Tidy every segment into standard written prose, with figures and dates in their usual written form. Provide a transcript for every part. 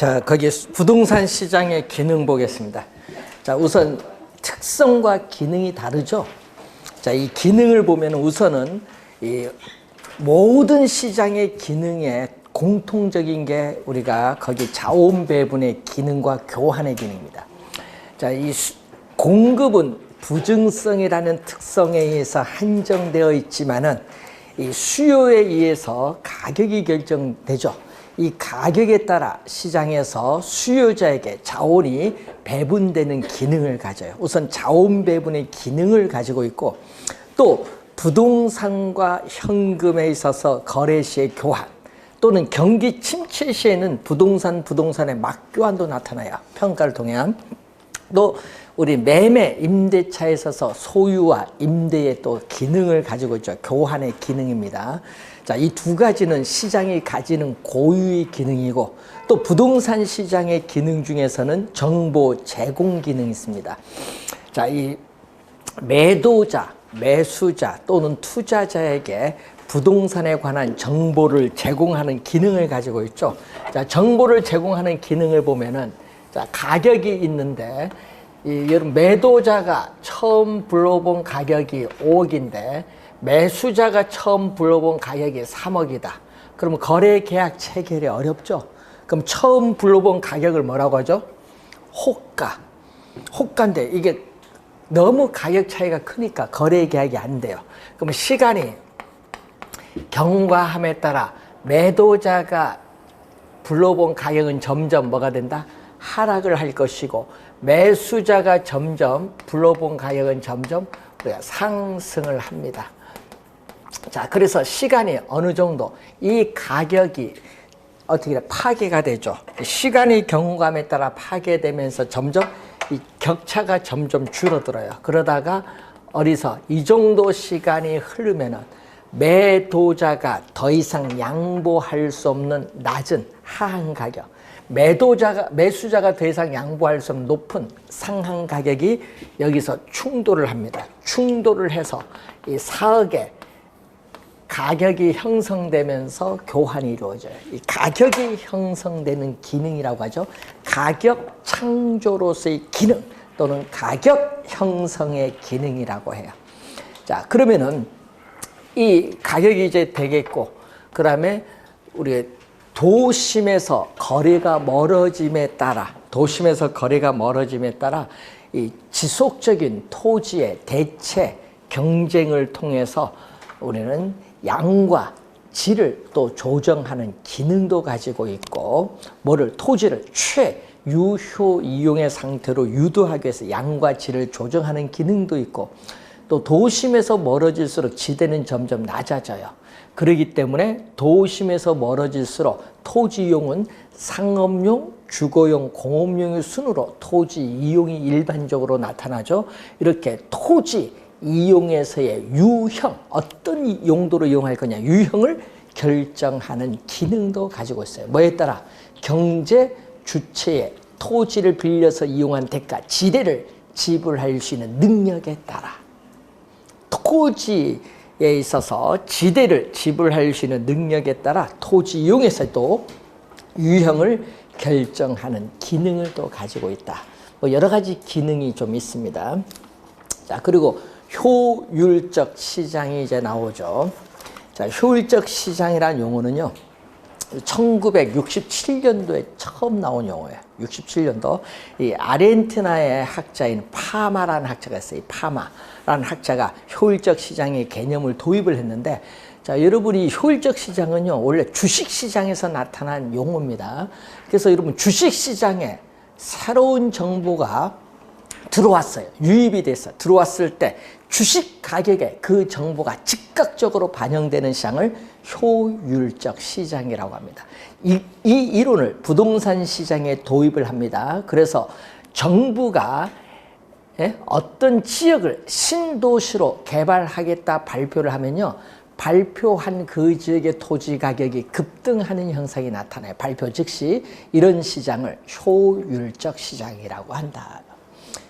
자, 거기 부동산 시장의 기능 보겠습니다. 자, 우선 특성과 기능이 다르죠. 자, 이 기능을 보면 우선은 이 모든 시장의 기능에 공통적인 게 우리가 거기 자원 배분의 기능과 교환의 기능입니다. 자, 이 공급은 부증성이라는 특성에 의해서 한정되어 있지만은 이 수요에 의해서 가격이 결정되죠. 이 가격에 따라 시장에서 수요자에게 자원이 배분되는 기능을 가져요. 우선 자원 배분의 기능을 가지고 있고, 또 부동산과 현금에 있어서 거래 시의 교환, 또는 경기 침체 시에는 부동산의 맞교환도 나타나요. 평가를 통한. 또 우리 매매, 임대차에 있어서 소유와 임대의 또 기능을 가지고 있죠. 교환의 기능입니다. 자, 이 두 가지는 시장이 가지는 고유의 기능이고, 또 부동산 시장의 기능 중에서는 정보 제공 기능이 있습니다. 자, 이 매도자, 매수자 또는 투자자에게 부동산에 관한 정보를 제공하는 기능을 가지고 있죠. 자, 정보를 제공하는 기능을 보면은, 자, 가격이 있는데, 여러분 매도자가 처음 불러본 가격이 5억인데 매수자가 처음 불러본 가격이 3억이다. 그러면 거래 계약 체결이 어렵죠. 그럼 처음 불러본 가격을 뭐라고 하죠? 호가. 호가인데 이게 너무 가격 차이가 크니까 거래 계약이 안 돼요. 그러면 시간이 경과함에 따라 매도자가 불러본 가격은 점점 뭐가 된다? 하락을 할 것이고, 매수자가 점점 불러본 가격은 점점 상승을 합니다. 자, 그래서 시간이 어느 정도 이 가격이 어떻게 파괴가 되죠. 시간이 경감에 따라 파괴되면서 점점 이 격차가 점점 줄어들어요. 그러다가 어디서 이 정도 시간이 흐르면은 매도자가 더 이상 양보할 수 없는 낮은 하한 가격, 매수자가 더 이상 양보할 수 없는 높은 상한 가격이 여기서 충돌을 합니다. 충돌을 해서 이 사억의 가격이 형성되면서 교환이 이루어져요. 이 가격이 형성되는 기능이라고 하죠. 가격 창조로서의 기능 또는 가격 형성의 기능이라고 해요. 자, 그러면은 이 가격이 이제 되겠고, 그 다음에 우리 도심에서 거리가 멀어짐에 따라 이 지속적인 토지의 대체 경쟁을 통해서 우리는 양과 질을 또 조정하는 기능도 가지고 있고, 토지를 최유효 이용의 상태로 유도하기 위해서 양과 질을 조정하는 기능도 있고, 또 도심에서 멀어질수록 지대는 점점 낮아져요. 그렇기 때문에 도심에서 멀어질수록 토지 이용은 상업용, 주거용, 공업용의 순으로 토지 이용이 일반적으로 나타나죠. 이렇게 토지 이용에서의 유형, 어떤 용도로 이용할 거냐, 유형을 결정하는 기능도 가지고 있어요. 뭐에 따라? 경제 주체의 토지를 빌려서 이용한 대가, 지대를 지불할 수 있는 능력에 따라, 토지에 있어서 지대를 지불할 수 있는 능력에 따라 토지 이용에서도 유형을 결정하는 기능을 또 가지고 있다. 여러 가지 기능이 좀 있습니다. 자, 그리고 효율적 시장이 이제 나오죠. 자, 효율적 시장이라는 용어는요, 1967년도에 처음 나온 용어예요. 67년도. 이 아르헨티나의 학자인 파마라는 학자가 있어요. 이 파마라는 학자가 효율적 시장의 개념을 도입을 했는데, 자, 여러분이 효율적 시장은요, 원래 주식 시장에서 나타난 용어입니다. 그래서 여러분 주식 시장에 새로운 정보가 들어왔어요. 유입이 돼서 들어왔을 때 주식 가격에 그 정보가 즉각적으로 반영되는 시장을 효율적 시장이라고 합니다. 이 이론을 부동산 시장에 도입을 합니다. 그래서 정부가 어떤 지역을 신도시로 개발하겠다 발표를 하면요, 발표한 그 지역의 토지 가격이 급등하는 현상이 나타나요. 발표 즉시. 이런 시장을 효율적 시장이라고 한다.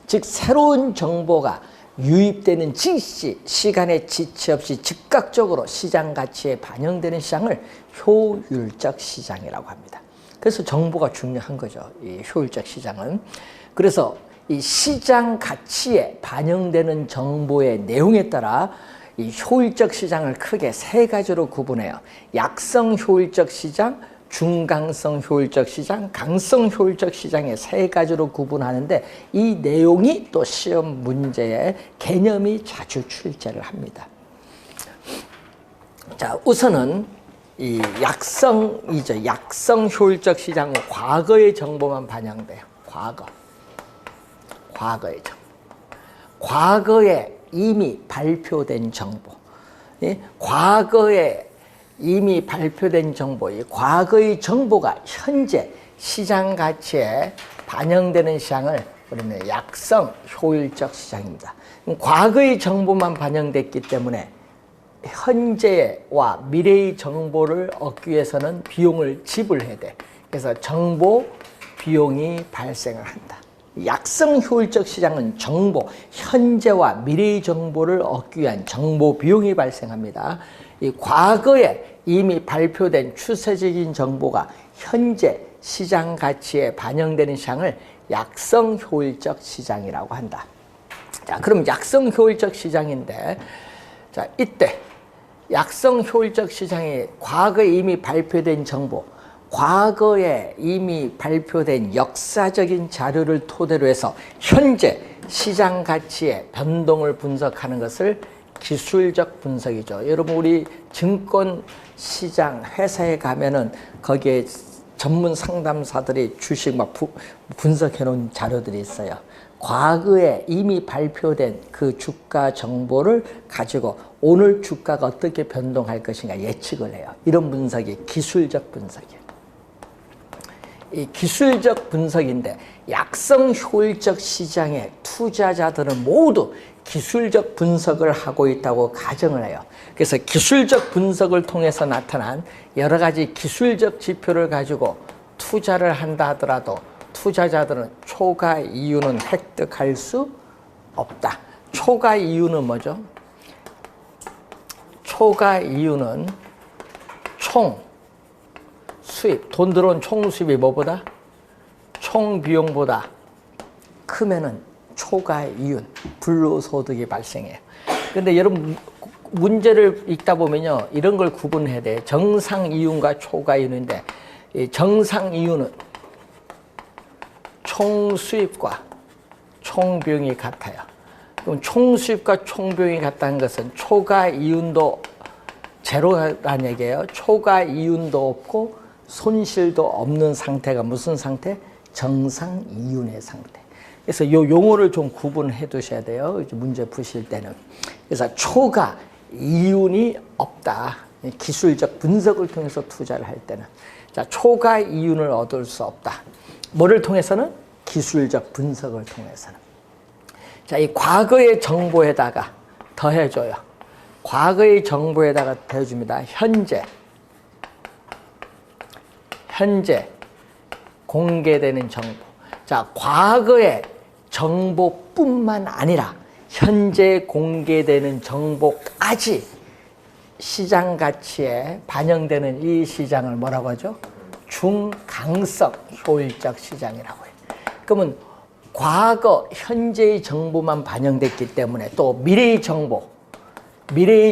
즉, 새로운 정보가 유입되는 즉시 시간의 지체 없이 즉각적으로 시장 가치에 반영되는 시장을 효율적 시장이라고 합니다. 그래서 정보가 중요한 거죠. 이 효율적 시장은. 그래서 이 시장 가치에 반영되는 정보의 내용에 따라 이 효율적 시장을 크게 세 가지로 구분해요. 약성 효율적 시장, 중강성 효율적 시장, 강성 효율적 시장의 세 가지로 구분하는데 이 내용이 또 시험 문제에 개념이 자주 출제를 합니다. 자, 우선은 이 약성이죠. 약성 효율적 시장은 과거의 정보만 반영돼요. 과거의 정보. 과거에 이미 발표된 정보. 과거에 이미 발표된 정보, 이 과거의 정보가 현재 시장 가치에 반영되는 시장을 우리는 약성 효율적 시장입니다. 과거의 정보만 반영됐기 때문에 현재와 미래의 정보를 얻기 위해서는 비용을 지불해야 돼. 그래서 정보 비용이 발생을 한다. 약성 효율적 시장은 정보, 현재와 미래의 정보를 얻기 위한 정보 비용이 발생합니다. 이 과거에 이미 발표된 추세적인 정보가 현재 시장 가치에 반영되는 시장을 약성 효율적 시장이라고 한다. 자, 그럼 약성 효율적 시장인데, 자, 이때 약성 효율적 시장이 과거에 이미 발표된 정보, 과거에 이미 발표된 역사적인 자료를 토대로 해서 현재 시장 가치의 변동을 분석하는 것을 기술적 분석이죠. 여러분, 우리 증권 시장 회사에 가면은 거기에 전문 상담사들이 주식 막 분석해 놓은 자료들이 있어요. 과거에 이미 발표된 그 주가 정보를 가지고 오늘 주가가 어떻게 변동할 것인가 예측을 해요. 이런 분석이 기술적 분석이에요. 이 기술적 분석인데 약성 효율적 시장의 투자자들은 모두 기술적 분석을 하고 있다고 가정을 해요. 그래서 기술적 분석을 통해서 나타난 여러 가지 기술적 지표를 가지고 투자를 한다 하더라도 투자자들은 초과 이윤은 획득할 수 없다. 초과 이윤은 뭐죠? 초과 이윤은 총 수입, 돈 들어온 총 수입이 뭐보다? 총 비용보다 크면은 초과 이윤, 불로소득이 발생해요. 근데 여러분 문제를 읽다 보면요, 이런 걸 구분해야 돼요. 정상 이윤과 초과 이윤인데, 이 정상 이윤은 총 수입과 총 비용이 같아요. 그럼 총 수입과 총 비용이 같다는 것은 초과 이윤도 제로라는 얘기예요. 초과 이윤도 없고 손실도 없는 상태가 무슨 상태? 정상 이윤의 상태. 그래서 이 용어를 좀 구분해 두셔야 돼요. 문제 푸실 때는. 그래서 초과 이윤이 없다. 기술적 분석을 통해서 투자를 할 때는. 자, 초과 이윤을 얻을 수 없다. 뭐를 통해서는? 기술적 분석을 통해서는. 자, 이 과거의 정보에다가 더해줘요. 과거의 정보에다가 더해줍니다. 현재 공개되는 정보. 자, 과거의 정보뿐만 아니라 현재 공개되는 정보까지 시장 가치에 반영되는 이 시장을 뭐라고 하죠? 중강성 효율적 시장이라고 해요. 그러면 과거, 현재의 정보만 반영됐기 때문에 또 미래의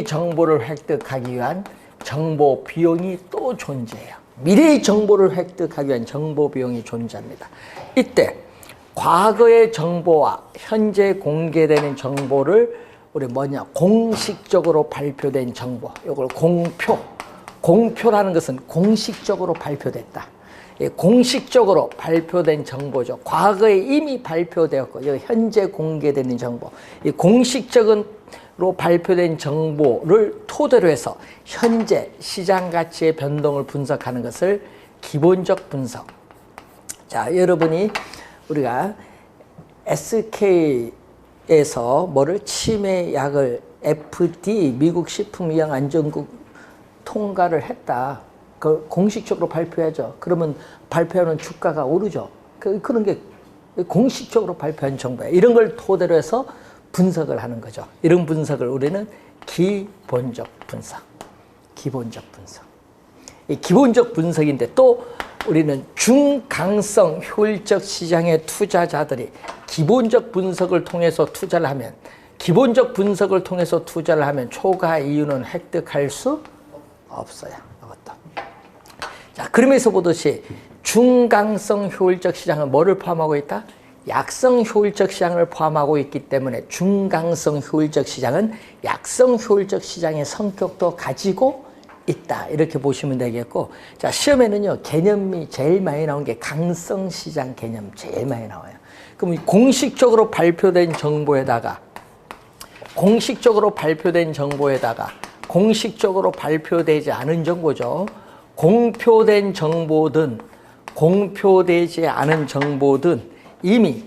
정보를 획득하기 위한 정보 비용이 또 존재해요. 미래의 정보를 획득하기 위한 정보 비용이 존재합니다. 이때 과거의 정보와 현재 공개되는 정보를 우리 공식적으로 발표된 정보, 이걸 공표라는 것은 공식적으로 발표됐다. 공식적으로 발표된 정보죠. 과거에 이미 발표되었고 현재 공개되는 정보, 이 공식적으로 발표된 정보를 토대로 해서 현재 시장 가치의 변동을 분석하는 것을 기본적 분석. 자, 여러분이 우리가 SK에서 치매약을 FDA 미국 식품의약안전국 통과를 했다. 그 공식적으로 발표하죠. 그러면 발표하는 주가가 오르죠. 그런 게 공식적으로 발표한 정보예요. 이런 걸 토대로 해서 분석을 하는 거죠. 이런 분석을 우리는 기본적 분석. 이 기본적 분석인데 또 우리는 중강성 효율적 시장의 투자자들이 기본적 분석을 통해서 투자를 하면 초과 이윤은 획득할 수 없어요. 이것도. 자, 그러면서 보듯이 중강성 효율적 시장은 뭐를 포함하고 있다? 약성 효율적 시장을 포함하고 있기 때문에 중강성 효율적 시장은 약성 효율적 시장의 성격도 가지고 있다. 이렇게 보시면 되겠고, 자, 시험에는요, 개념이 제일 많이 나온 게 강성 시장 개념 제일 많이 나와요. 그럼 공식적으로 발표된 정보에다가 공식적으로 발표되지 않은 정보죠. 공표된 정보든 공표되지 않은 정보든 이미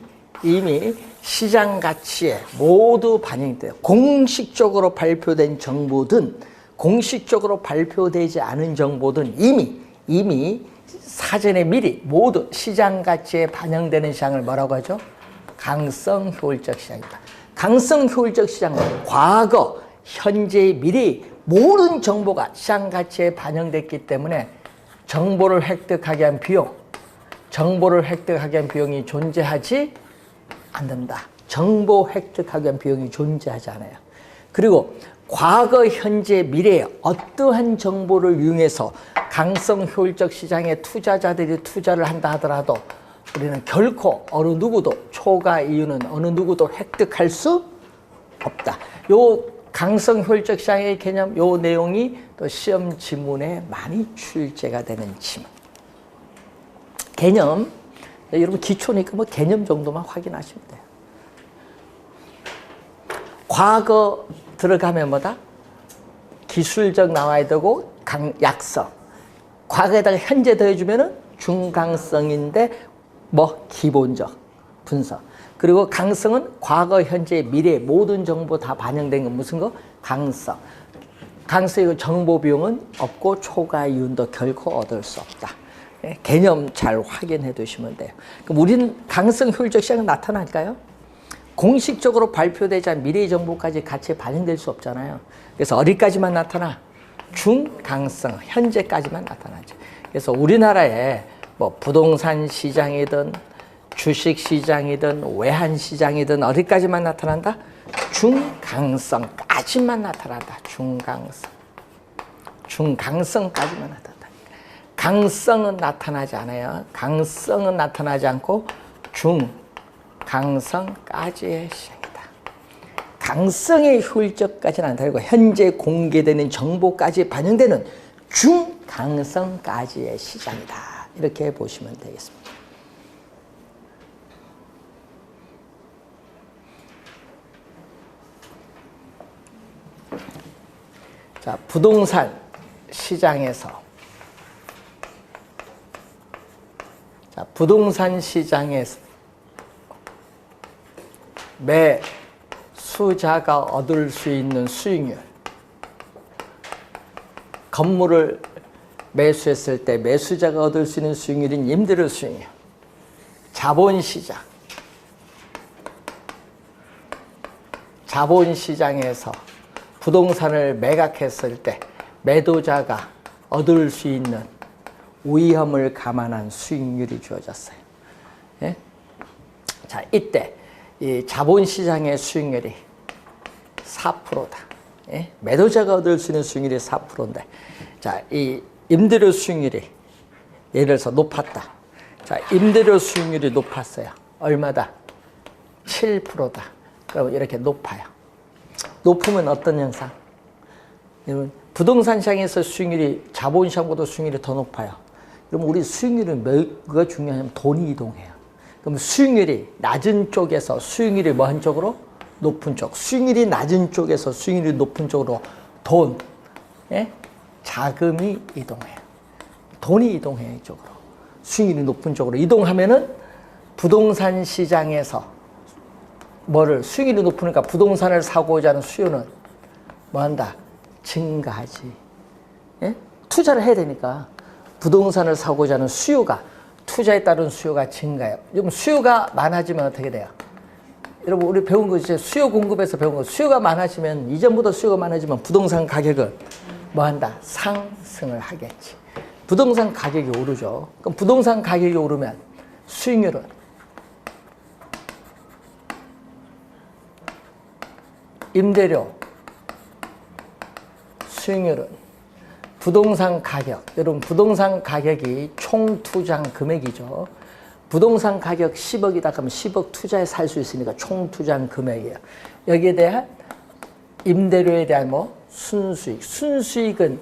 시장 가치에 모두 반영돼요. 공식적으로 발표된 정보든 공식적으로 발표되지 않은 정보든 이미 사전에 미리 모두 시장 가치에 반영되는 시장을 뭐라고 하죠? 강성 효율적 시장이다. 강성 효율적 시장은 과거, 현재, 미래 모든 정보가 시장 가치에 반영됐기 때문에 정보를 획득하기 위한 비용이 존재하지 않는다. 정보 획득하기 위한 비용이 존재하지 않아요. 그리고 과거, 현재, 미래에 어떠한 정보를 이용해서 강성 효율적 시장에 투자자들이 투자를 한다 하더라도 우리는 결코 어느 누구도 초과 이윤은 어느 누구도 획득할 수 없다. 요 강성 효율적 시장의 개념, 요 내용이 또 시험 지문에 많이 출제가 되는 지문. 개념, 여러분 기초니까 뭐 개념 정도만 확인하시면 돼요. 과거 들어가면 뭐다? 기술적 나와야 되고 약성. 과거에다가 현재 더해주면은 중강성인데 뭐 기본적 분석. 그리고 강성은 과거, 현재, 미래 모든 정보 다 반영된 건 무슨 거? 강성. 강성이고 정보 비용은 없고 초과 이윤도 결코 얻을 수 없다. 개념 잘 확인해 두시면 돼요. 그럼 우리는 강성 효율적 시장은 나타날까요? 공식적으로 발표되지 않은 미래의 정보까지 같이 반영될 수 없잖아요. 그래서 어디까지만 나타나? 중강성, 현재까지만 나타나죠. 그래서 우리나라에 뭐 부동산 시장이든 주식 시장이든 외환 시장이든 어디까지만 나타난다? 중강성까지만 나타난다. 중강성까지만 나타난다. 강성은 나타나지 않아요. 강성은 나타나지 않고 중강성까지의 시장이다. 강성의 효율적까지는 안 되고 현재 공개되는 정보까지 반영되는 중강성까지의 시장이다. 이렇게 보시면 되겠습니다. 자, 부동산 시장에서 매수자가 얻을 수 있는 수익률. 건물을 매수했을 때 매수자가 얻을 수 있는 수익률인 임대료 수익률. 자본시장에서 부동산을 매각했을 때 매도자가 얻을 수 있는 위험을 감안한 수익률이 주어졌어요. 예? 자, 이때 이 자본시장의 수익률이 4%다. 예? 매도자가 얻을 수 있는 수익률이 4%인데, 자, 이 임대료 수익률이 예를 들어서 높았다. 자, 임대료 수익률이 높았어요. 얼마다? 7%다. 그럼 이렇게 높아요. 높으면 어떤 현상? 부동산 시장에서 수익률이 자본시장보다 수익률이 더 높아요. 그럼 우리 수익률은 뭐가 중요하냐면 돈이 이동해요. 그럼 수익률이 낮은 쪽에서 수익률이 뭐 한 쪽으로? 높은 쪽. 수익률이 낮은 쪽에서 수익률이 높은 쪽으로 돈, 예? 자금이 이동해요. 돈이 이동해요, 이쪽으로. 수익률이 높은 쪽으로 이동하면은 부동산 시장에서 수익률이 높으니까 부동산을 사고자 하는 수요는 뭐 한다? 증가하지. 예? 투자를 해야 되니까 부동산을 사고자 하는 수요가, 투자에 따른 수요가 증가해요. 여러분, 수요가 많아지면 어떻게 돼요? 여러분, 우리 배운 거 이제 수요 공급에서 배운 거, 수요가 많아지면, 이전보다 수요가 많아지면 부동산 가격은 뭐 한다? 상승을 하겠지. 부동산 가격이 오르죠. 그럼 부동산 가격이 오르면 수익률은 임대료, 수익률은 부동산 가격. 여러분 부동산 가격이 총 투자 금액이죠. 부동산 가격 10억이다 그러면 10억 투자에 살 수 있으니까 총 투자 금액이에요. 여기에 대한 임대료에 대한 순수익. 순수익은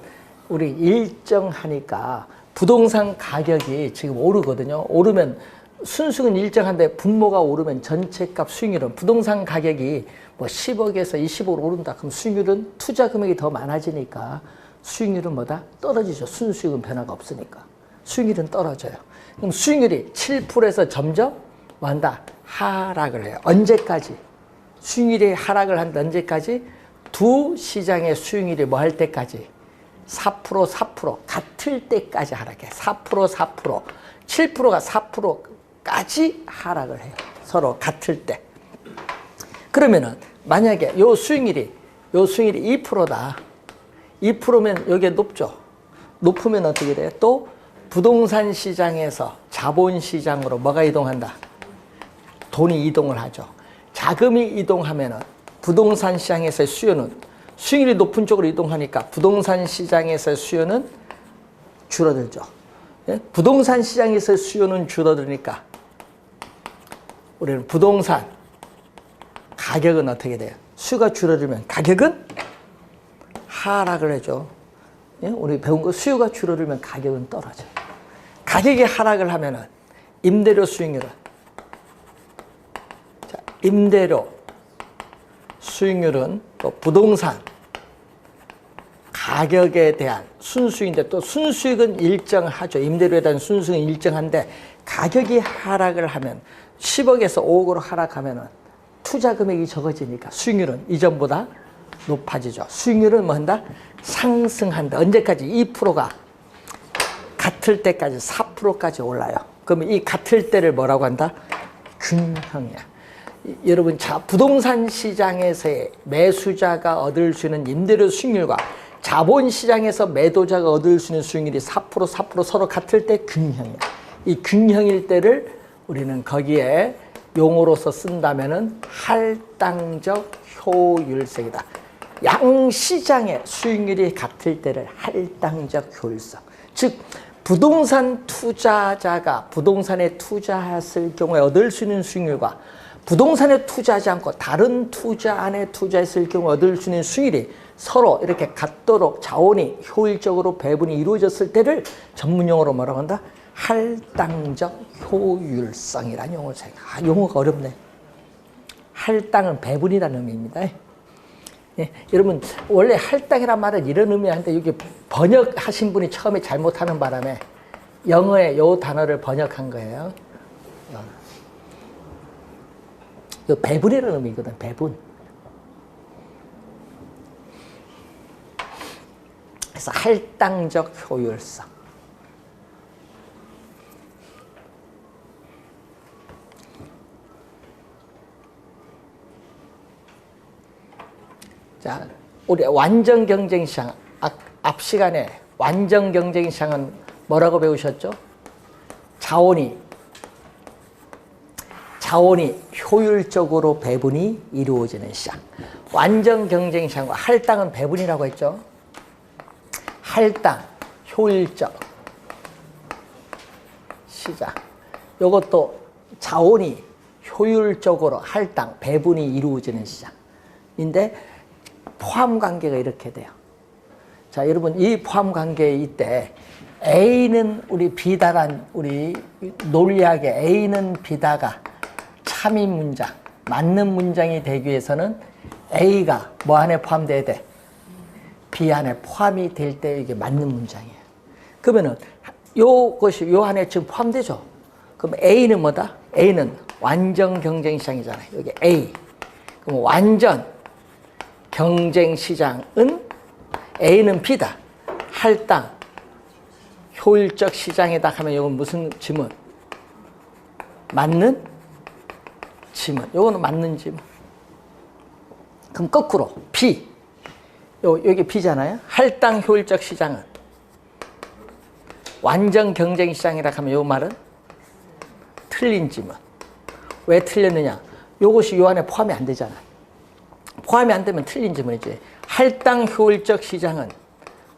우리 일정하니까 부동산 가격이 지금 오르거든요. 오르면 순수익은 일정한데 분모가 오르면 전체값 수익률은 부동산 가격이 10억에서 20억으로 오른다. 그럼 수익률은 투자 금액이 더 많아지니까 수익률은 뭐다? 떨어지죠. 순수익은 변화가 없으니까. 수익률은 떨어져요. 그럼 수익률이 7%에서 점점 뭐한다? 하락을 해요. 언제까지? 수익률이 하락을 한다. 언제까지? 두 시장의 수익률이 뭐 할 때까지? 4% 같을 때까지 하락해. 4%, 7%가 4%까지 하락을 해요. 서로 같을 때. 그러면은 만약에 요 수익률이 2%다. 2%면 여기에 높죠. 높으면 어떻게 돼요? 또 부동산 시장에서 자본 시장으로 뭐가 이동한다? 돈이 이동을 하죠. 자금이 이동하면은 부동산 시장에서의 수요는 수익률이 높은 쪽으로 이동하니까 부동산 시장에서의 수요는 줄어들죠. 예? 부동산 시장에서의 수요는 줄어드니까 우리는 부동산 가격은 어떻게 돼요? 수요가 줄어들면 가격은 하락을 해줘. 예? 우리 배운 거 수요가 줄어들면 가격은 떨어져요. 가격이 하락을 하면은 임대료 수익률은 자, 임대료 수익률은 또 부동산 가격에 대한 순수익인데 또 순수익은 일정하죠. 임대료에 대한 순수익은 일정한데 가격이 하락을 하면 10억에서 5억으로 하락하면은 투자 금액이 적어지니까 수익률은 이전보다 높아지죠. 수익률은 뭐 한다? 상승한다. 언제까지? 2%가 같을 때까지 4%까지 올라요. 그러면 이 같을 때를 뭐라고 한다? 균형이야. 여러분, 부동산 시장에서의 매수자가 얻을 수 있는 임대료 수익률과 자본 시장에서 매도자가 얻을 수 있는 수익률이 4% 서로 같을 때 균형이야. 이 균형일 때를 우리는 거기에 용어로서 쓴다면은 할당적 효율성이다. 양시장의 수익률이 같을 때를 할당적 효율성. 즉, 부동산 투자자가 부동산에 투자했을 경우에 얻을 수 있는 수익률과 부동산에 투자하지 않고 다른 투자 안에 투자했을 경우 얻을 수 있는 수익률이 서로 이렇게 같도록 자원이 효율적으로 배분이 이루어졌을 때를 전문용어로 뭐라고 한다? 할당적 효율성이라는 용어를 생각. 용어가 어렵네. 할당은 배분이라는 의미입니다. 예, 여러분 원래 할당이란 말은 이런 의미인데 여기 번역하신 분이 처음에 잘못하는 바람에 영어에 요 단어를 번역한 거예요. 요 배분이라는 의미거든. 배분. 그래서 할당적 효율성. 자, 우리 완전 경쟁 시장, 앞 시간에 완전 경쟁 시장은 뭐라고 배우셨죠? 자원이 효율적으로 배분이 이루어지는 시장. 완전 경쟁 시장과 할당은 배분이라고 했죠. 할당, 효율적 시장. 이것도 자원이 효율적으로 할당, 배분이 이루어지는 시장인데 포함 관계가 이렇게 돼요. 자, 여러분 이 포함 관계에 이때 A는 우리 B다란 우리 논리학의 A는 B다가 참인 문장, 맞는 문장이 되기 위해서는 A가 뭐 안에 포함돼야 돼? B 안에 포함이 될 때 이게 맞는 문장이에요. 그러면은 요것이 요 안에 지금 포함되죠? 그럼 A는 뭐다? A는 완전 경쟁 시장이잖아요. 여기 A. 그럼 완전 경쟁 시장은 A는 B다. 할당, 효율적 시장이다 하면 이건 무슨 지문? 맞는 지문. 이거는 맞는 지문. 그럼 거꾸로 B. 여기 B잖아요. 할당 효율적 시장은 완전 경쟁 시장이라 하면 요 말은 틀린 지문. 왜 틀렸느냐? 요것이 요 안에 포함이 안 되잖아. 포함이 안 되면 틀린 지문이지. 할당 효율적 시장은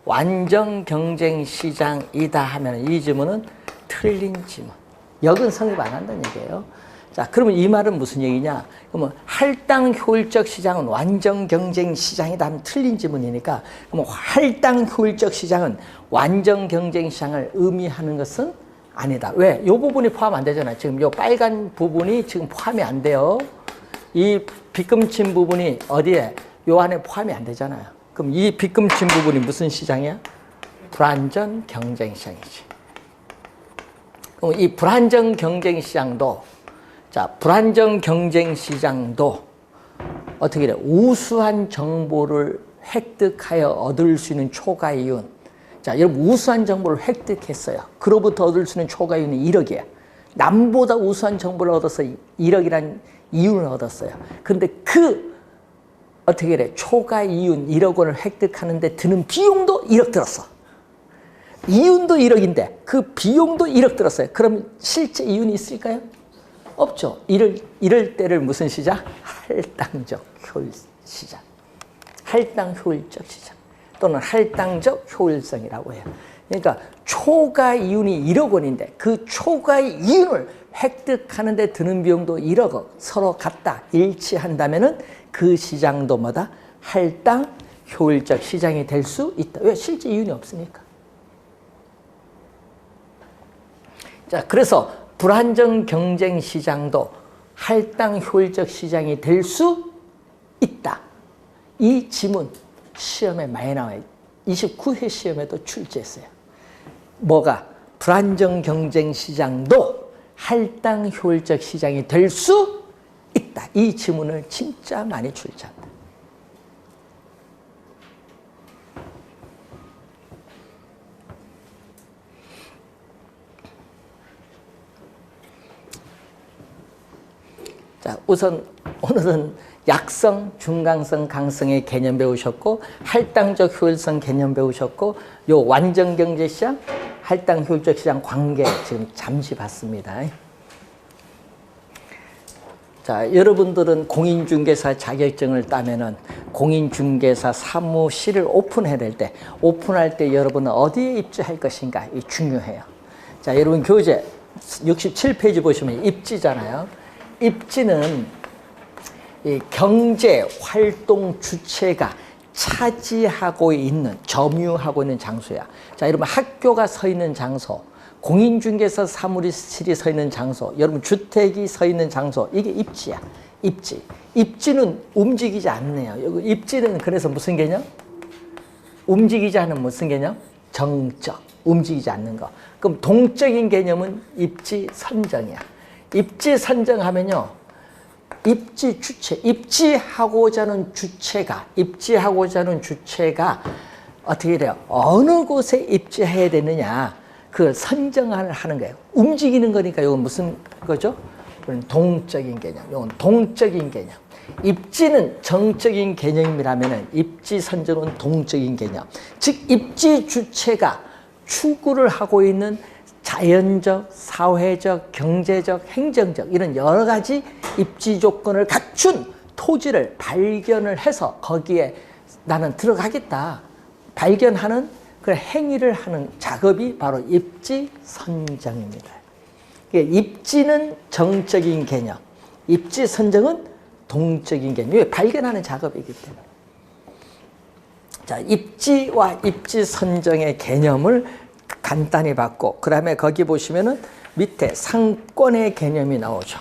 완전 경쟁 시장이다 하면 이 지문은 틀린 지문. 역은 성립 안 한다는 얘기예요. 자, 그러면 이 말은 무슨 얘기냐? 그러면 할당 효율적 시장은 완전 경쟁 시장이다 하면 틀린 지문이니까, 그러면 할당 효율적 시장은 완전 경쟁 시장을 의미하는 것은 아니다. 왜? 이 부분이 포함 안 되잖아요. 지금 이 빨간 부분이 지금 포함이 안 돼요. 이 빗금친 부분이 어디에? 요 안에 포함이 안 되잖아요. 그럼 이 빗금친 부분이 무슨 시장이야? 불완전 경쟁 시장이지. 그럼 이 불완전 경쟁 시장도, 자, 불완전 경쟁 시장도 어떻게 돼? 우수한 정보를 획득하여 얻을 수 있는 초과 이윤. 자, 여러분 우수한 정보를 획득했어요. 그로부터 얻을 수 있는 초과 이윤이 1억이야. 남보다 우수한 정보를 얻어서 1억이란 이윤을 얻었어요. 근데 그 어떻게 돼? 초과 이윤 1억 원을 획득하는데 드는 비용도 1억 들었어. 이윤도 1억인데 그 비용도 1억 들었어요. 그럼 실제 이윤이 있을까요? 없죠. 이럴 때를 무슨 시장? 할당적 효율 시장. 할당 효율적 시장. 또는 할당적 효율성이라고 해요. 그러니까 초과 이윤이 1억 원인데 그 초과 이윤을 획득하는 데 드는 비용도 1억 원 서로 같다. 일치한다면은 그 시장도 뭐다? 할당 효율적 시장이 될 수 있다. 왜? 실제 이윤이 없으니까. 자, 그래서 불안정 경쟁 시장도 할당 효율적 시장이 될 수 있다. 이 지문 시험에 많이 나와요. 29회 시험에도 출제했어요. 뭐가? 불안정 경쟁 시장도 할당 효율적 시장이 될 수 있다. 이 지문을 진짜 많이 출제한다. 자, 우선 오늘은 약성, 중강성, 강성의 개념 배우셨고, 할당적 효율성 개념 배우셨고, 요 완전 경제 시장, 할당 효율적 시장 관계 지금 잠시 봤습니다. 자, 여러분들은 공인중개사 자격증을 따면은 공인중개사 사무실을 오픈해야 될 때, 오픈할 때 여러분은 어디에 입지할 것인가? 이 중요해요. 자, 여러분 교재 67페이지 보시면 입지잖아요. 입지는 이 경제 활동 주체가 차지하고 있는, 점유하고 있는 장소야. 자, 여러분 학교가 서 있는 장소, 공인중개사 사무실이 서 있는 장소, 여러분 주택이 서 있는 장소, 이게 입지야. 입지. 입지는 움직이지 않네요. 여기 입지는 그래서 무슨 개념? 움직이지 않는 무슨 개념? 정적. 움직이지 않는 거. 그럼 동적인 개념은 입지 선정이야. 입지 선정하면요, 입지 주체, 입지하고자 하는 주체가 어떻게 돼요? 어느 곳에 입지해야 되느냐, 그 선정을 하는 거예요. 움직이는 거니까 이건 무슨 거죠? 동적인 개념. 이건 동적인 개념. 입지는 정적인 개념이라면 입지 선정은 동적인 개념. 즉 입지 주체가 추구를 하고 있는 자연적, 사회적, 경제적, 행정적 이런 여러 가지 입지 조건을 갖춘 토지를 발견을 해서 거기에 나는 들어가겠다. 발견하는 그 행위를 하는 작업이 바로 입지 선정입니다. 입지는 정적인 개념, 입지 선정은 동적인 개념. 이게 발견하는 작업이기 때문에. 자, 입지와 입지 선정의 개념을 간단히 봤고, 그 다음에 거기 보시면은 밑에 상권의 개념이 나오죠.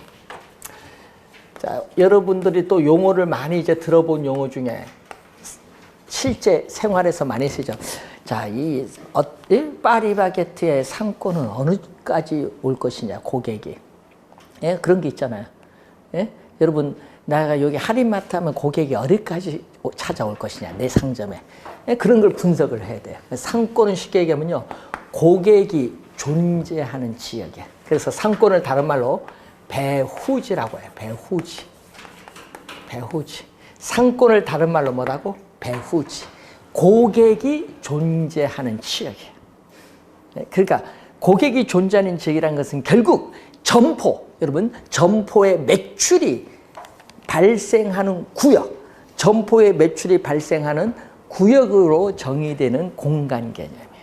자, 여러분들이 또 용어를 많이 이제 들어본 용어 중에 실제 생활에서 많이 쓰죠. 자, 이 파리바게트의 상권은 어느까지 올 것이냐, 고객이. 예? 그런 게 있잖아요. 예? 여러분, 내가 여기 할인마트 하면 고객이 어디까지 찾아올 것이냐, 내 상점에. 예? 그런 걸 분석을 해야 돼요. 상권은 쉽게 얘기하면요, 고객이 존재하는 지역이야. 그래서 상권을 다른 말로 배후지라고 해요. 배후지. 배후지. 상권을 다른 말로 뭐라고? 배후지. 고객이 존재하는 지역이에요. 그러니까 고객이 존재하는 지역이라는 것은 결국 점포, 여러분 점포의 매출이 발생하는 구역, 점포의 매출이 발생하는 구역으로 정의되는 공간 개념이에요.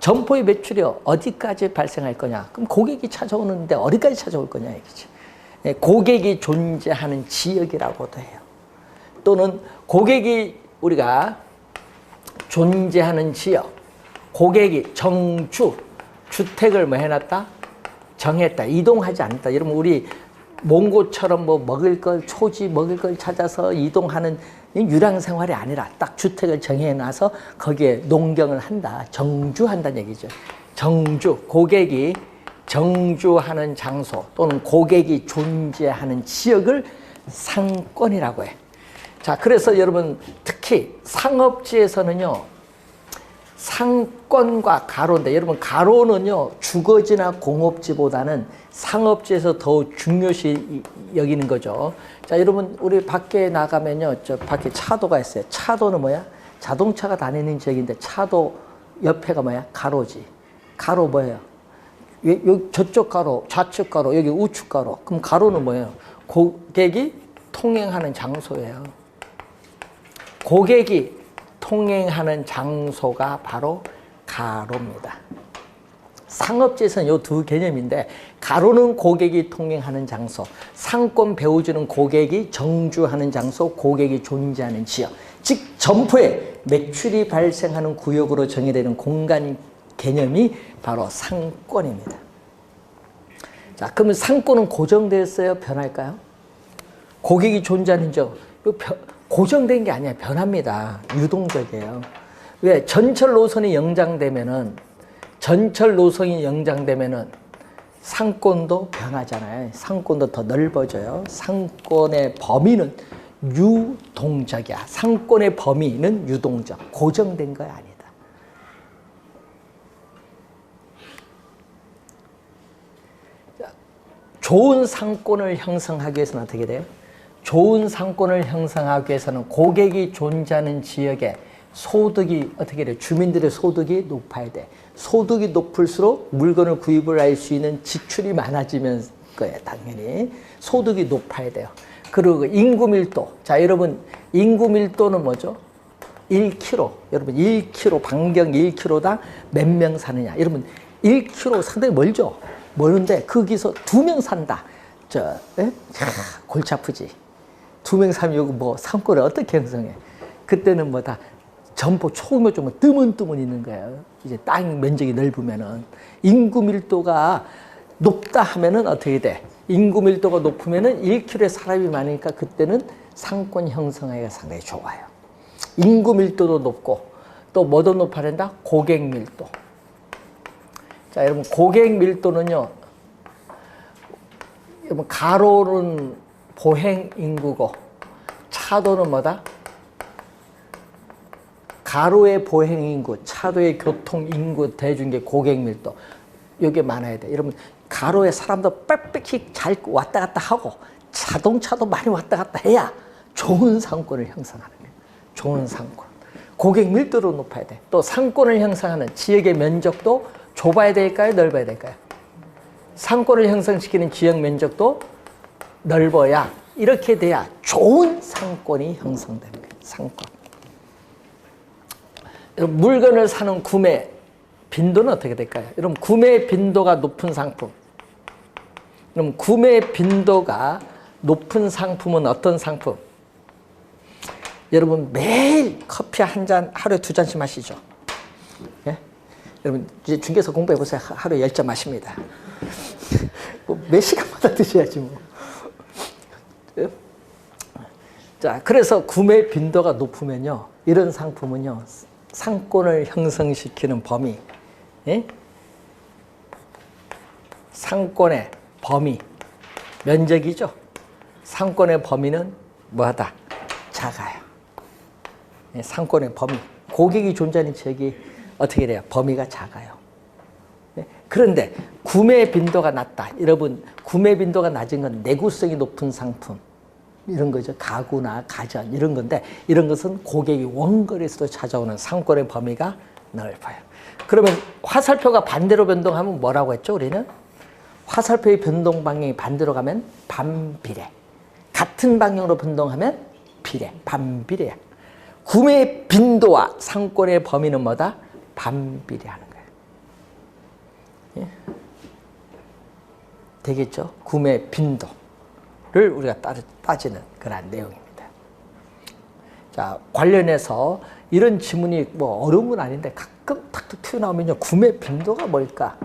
점포의 매출이 어디까지 발생할 거냐? 그럼 고객이 찾아오는데 어디까지 찾아올 거냐 이거지. 고객이 존재하는 지역이라고도 해요. 또는 고객이 우리가 존재하는 지역, 고객이 정주, 주택을 뭐 해놨다? 정했다. 이동하지 않았다. 여러분 우리 몽고처럼 뭐 먹을 걸, 초지 먹을 걸 찾아서 이동하는 유랑 생활이 아니라 딱 주택을 정해놔서 거기에 농경을 한다. 정주한다는 얘기죠. 정주, 고객이 정주하는 장소 또는 고객이 존재하는 지역을 상권이라고 해. 자, 그래서 여러분 특히 상업지에서는요. 상권과 가로인데 여러분 가로는요 주거지나 공업지보다는 상업지에서 더 중요시 여기는 거죠. 자, 여러분 우리 밖에 나가면요 저 밖에 차도가 있어요. 차도는 뭐야? 자동차가 다니는 지역인데 차도 옆에가 뭐야? 가로지. 가로 뭐예요? 여기 저쪽 가로, 좌측 가로, 여기 우측 가로. 그럼 가로는 뭐예요? 고객이 통행하는 장소예요. 고객이 통행하는 장소가 바로 가로입니다. 상업지에서는 이 두 개념인데 가로는 고객이 통행하는 장소, 상권 배우주는 고객이 정주하는 장소, 고객이 존재하는 지역, 즉 점포에 매출이 발생하는 구역으로 정의되는 공간 개념이 바로 상권입니다. 자, 그러면 상권은 고정되었어요? 변할까요? 고객이 존재하는 지역, 고정된 게 아니야. 변합니다. 유동적이에요. 왜? 전철 노선이 연장되면은 상권도 변하잖아요. 상권도 더 넓어져요. 상권의 범위는 유동적이야. 상권의 범위는 유동적. 고정된 거 아니다. 자, 좋은 상권을 형성하기 위해서는 어떻게 돼요? 좋은 상권을 형성하기 위해서는 고객이 존재하는 지역에 소득이 어떻게 돼요? 주민들의 소득이 높아야 돼. 소득이 높을수록 물건을 구입을 할 수 있는 지출이 많아지면 거예요. 당연히 소득이 높아야 돼요. 그리고 인구 밀도. 자, 여러분 인구 밀도는 뭐죠? 1km. 여러분 1km 반경 1km당 몇 명 사느냐? 여러분 1km 상당히 멀죠? 멀는데 거기서 2명 산다. 골치 아프지. 2명 살면 여기 뭐 상권을 어떻게 형성해? 그때는 뭐 다 점포 초면 좀 뜨문뜨문 있는 거예요. 이제 땅 면적이 넓으면은 인구 밀도가 높다 하면은 어떻게 돼? 인구 밀도가 높으면은 1km에 사람이 많으니까 그때는 상권 형성하기가 상당히 좋아요. 인구 밀도도 높고 또 뭐도 높아야 된다? 고객 밀도. 자, 여러분 고객 밀도는요. 여러분 가로는 보행 인구고 차도는 뭐다? 가로의 보행 인구, 차도의 교통 인구 대중의 고객 밀도. 이게 많아야 돼. 여러분 가로에 사람도 빽빽히 잘 왔다 갔다 하고 자동차도 많이 왔다 갔다 해야 좋은 상권을 형성하는 거예요. 좋은 상권. 고객 밀도도 높아야 돼. 또 상권을 형성하는 지역의 면적도 좁아야 될까요? 넓어야 될까요? 상권을 형성시키는 지역 면적도 넓어야 이렇게 돼야 좋은 상권이 형성되는 거예요. 상권. 여러분 물건을 사는 구매 빈도는 어떻게 될까요? 여러분 구매 빈도가 높은 상품. 그럼 구매 빈도가 높은 상품은 어떤 상품? 여러분 매일 커피 한 잔 하루에 2잔씩 마시죠. 예? 여러분 이제 중개사 공부해 보세요. 하루에 10잔 마십니다. 뭐 몇 시간마다 드셔야지 뭐. 예? 자, 그래서 구매 빈도가 높으면요. 이런 상품은요. 상권을 형성시키는 범위. 예? 상권의 범위. 면적이죠. 상권의 범위는 뭐하다? 작아요. 예, 상권의 범위. 고객이 존재하는 지역이 어떻게 돼요? 범위가 작아요. 예? 그런데 구매 빈도가 낮다. 여러분 구매 빈도가 낮은 건 내구성이 높은 상품. 이런 거죠. 가구나 가전 이런 건데 이런 것은 고객이 원거리에서도 찾아오는 상권의 범위가 넓어요. 그러면 화살표가 반대로 변동하면 뭐라고 했죠, 우리는? 화살표의 변동 방향이 반대로 가면 반비례. 같은 방향으로 변동하면 비례, 반비례야. 구매의 빈도와 상권의 범위는 뭐다? 반비례하는 거예요. 예? 되겠죠? 구매 빈도를 우리가 따지는 그런 내용입니다. 자, 관련해서 이런 지문이 뭐 어려운 건 아닌데 가끔 탁탁 튀어나오면요. 구매 빈도가 뭘까?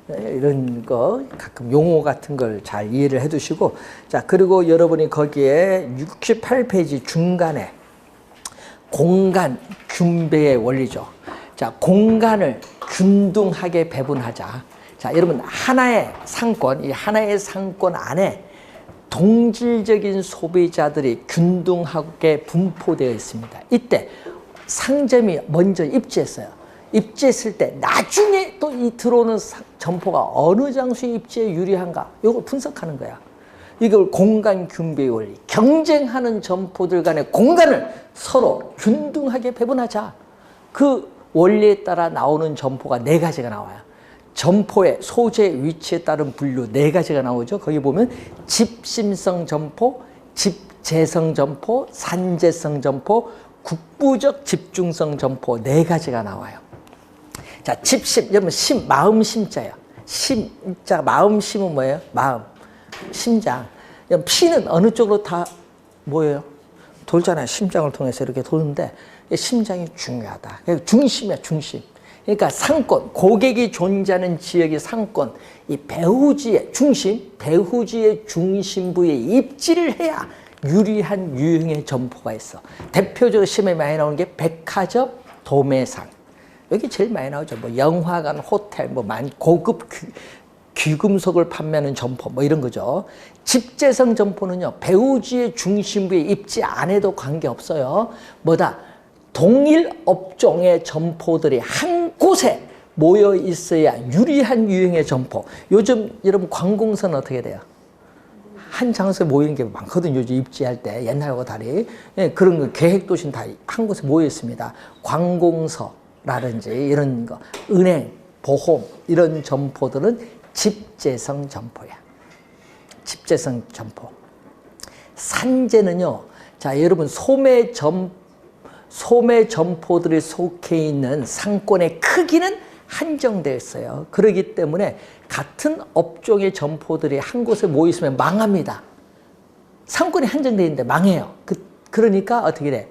이런 거 가끔 용어 같은 걸 잘 이해를 해 두시고, 자, 그리고 여러분이 거기에 68페이지 중간에 공간 균배의 원리죠. 자, 공간을 균등하게 배분하자. 자, 여러분 하나의 상권, 이 하나의 상권 안에 동질적인 소비자들이 균등하게 분포되어 있습니다. 이때 상점이 먼저 입지했어요. 입지했을 때 나중에 또 이 들어오는 점포가 어느 장소에 입지에 유리한가, 이걸 분석하는 거야. 이걸 공간 균배의 원리, 경쟁하는 점포들 간의 공간을 서로 균등하게 배분하자. 그 원리에 따라 나오는 점포가 4가지가 나와요. 점포의 소재 위치에 따른 분류 4가지가 나오죠. 거기 보면 집심성 점포, 집재성 점포, 산재성 점포, 국부적 집중성 점포 4가지가 나와요. 자, 집심, 여러분 심, 마음 심자예요. 심자, 마음 심은 뭐예요? 마음, 심장. 피는 어느 쪽으로 다 뭐예요? 돌잖아요. 심장을 통해서 이렇게 도는데 심장이 중요하다. 중심이야, 중심. 그러니까 상권, 고객이 존재하는 지역의 상권, 이 배후지의 중심, 배후지의 중심부에 입지를 해야 유리한 유형의 점포가 있어. 대표적으로 시험에 많이 나오는 게 백화점, 도매상. 여기 제일 많이 나오죠. 뭐 영화관, 호텔, 뭐 고급 귀금속을 판매하는 점포, 뭐 이런 거죠. 집재성 점포는요, 배후지의 중심부에 입지 안 해도 관계없어요. 뭐다? 동일 업종의 점포들이 한 곳에 모여 있어야 유리한 유형의 점포. 요즘 여러분 관공서는 어떻게 돼요? 한 장소에 모이는 게 많거든요. 요즘 입지할 때 옛날하고 다르게. 예, 그런 거 계획도시는 다 한 곳에 모여 있습니다. 관공서라든지 이런 거, 은행, 보험 이런 점포들은 집재성 점포야. 집재성 점포. 산재는요. 자, 여러분 소매 점포들이 속해 있는 상권의 크기는 한정되어 있어요. 그렇기 때문에 같은 업종의 점포들이 한 곳에 모여 있으면 망합니다. 상권이 한정되어 있는데 망해요. 그러니까 어떻게 돼?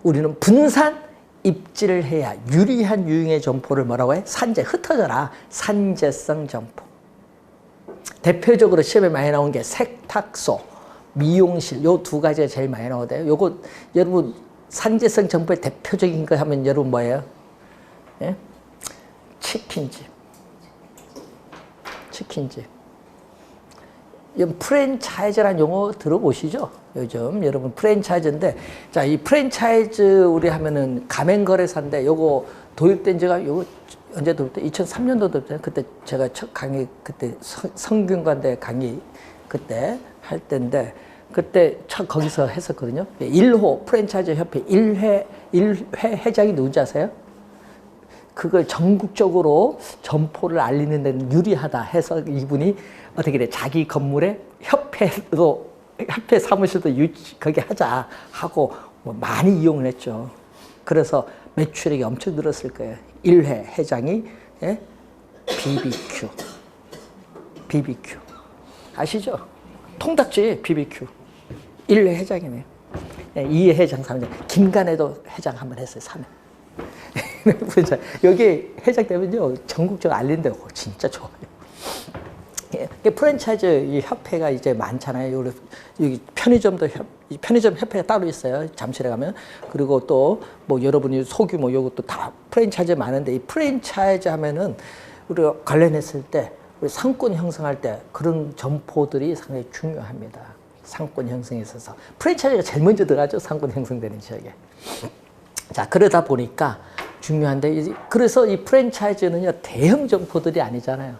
우리는 분산 입지를 해야 유리한 유형의 점포를 뭐라고 해? 산재, 흩어져라. 산재성 점포. 대표적으로 시험에 많이 나온 게 세탁소, 미용실, 요 2가지가 제일 많이 나오대요. 요거 여러분 산재성 점포의 대표적인 거 하면 여러분 뭐예요? 예? 치킨집. 프랜차이즈라는 용어 들어보시죠? 요즘 여러분 프랜차이즈인데, 자, 이 프랜차이즈 우리 하면은 가맹거래사인데 요거 도입된 지가 요거 언제 도입돼? 2003년도 도입돼. 그때 제가 첫 강의 그때 성균관대 강의 그때 할 때인데 그때 첫 거기서 했었거든요. 1호 프랜차이즈 협회 1회 회장이 누군지 아세요? 그걸 전국적으로 점포를 알리는 데는 유리하다 해서 이분이 어떻게 돼? 자기 건물에 협회 사무실도 거기 하자 하고 뭐 많이 이용을 했죠. 그래서 매출액이 엄청 늘었을 거예요. 1회 회장이 예? BBQ 아시죠? 통닭집 BBQ 1회 회장이네요. 예, 2회 회장, 3회 김간에도 회장 한번 했어요. 3회. 여기 회장 되면요 전국적으로 알린다고 진짜 좋아요. 예, 프랜차이즈 이 협회가 이제 많잖아요. 여기 편의점 협회가 따로 있어요. 잠실에 가면. 그리고 또 뭐 여러분이 소규모 요것도 다 프랜차이즈 많은데 이 프랜차이즈 하면은 우리가 관련했을 때 우리 상권 형성할 때 그런 점포들이 상당히 중요합니다. 상권 형성에 있어서 프랜차이즈가 제일 먼저 들어가죠. 상권 형성되는 지역에. 자, 그러다 보니까 중요한데, 그래서 이 프랜차이즈는요 대형 점포들이 아니잖아요.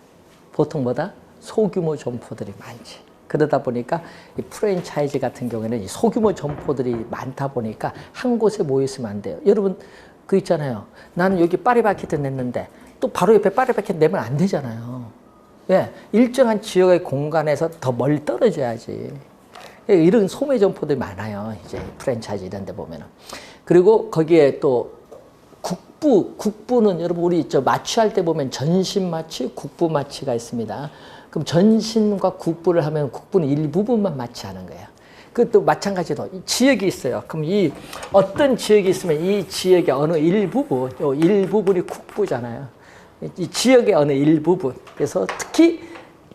보통 뭐다? 소규모 점포들이 많지. 그러다 보니까 이 프랜차이즈 같은 경우에는 이 소규모 점포들이 많다 보니까 한 곳에 모여 있으면 안 돼요. 여러분 그 있잖아요. 나는 여기 파리바게뜨 냈는데 또 바로 옆에 파리바켓 내면 안 되잖아요. 예, 일정한 지역의 공간에서 더 멀리 떨어져야지. 이런 소매 점포들이 많아요. 이제 프랜차이즈 이런 데 보면은. 그리고 거기에 또 국부는 여러분 우리 마취할 때 보면 전신 마취, 국부 마취가 있습니다. 그럼 전신과 국부를 하면 국부는 일부분만 마취하는 거예요. 그것도 마찬가지로 지역이 있어요. 그럼 이 어떤 지역이 있으면 이 지역의 어느 일부분, 요 일부분이 국부잖아요. 이 지역의 어느 일부분. 그래서 특히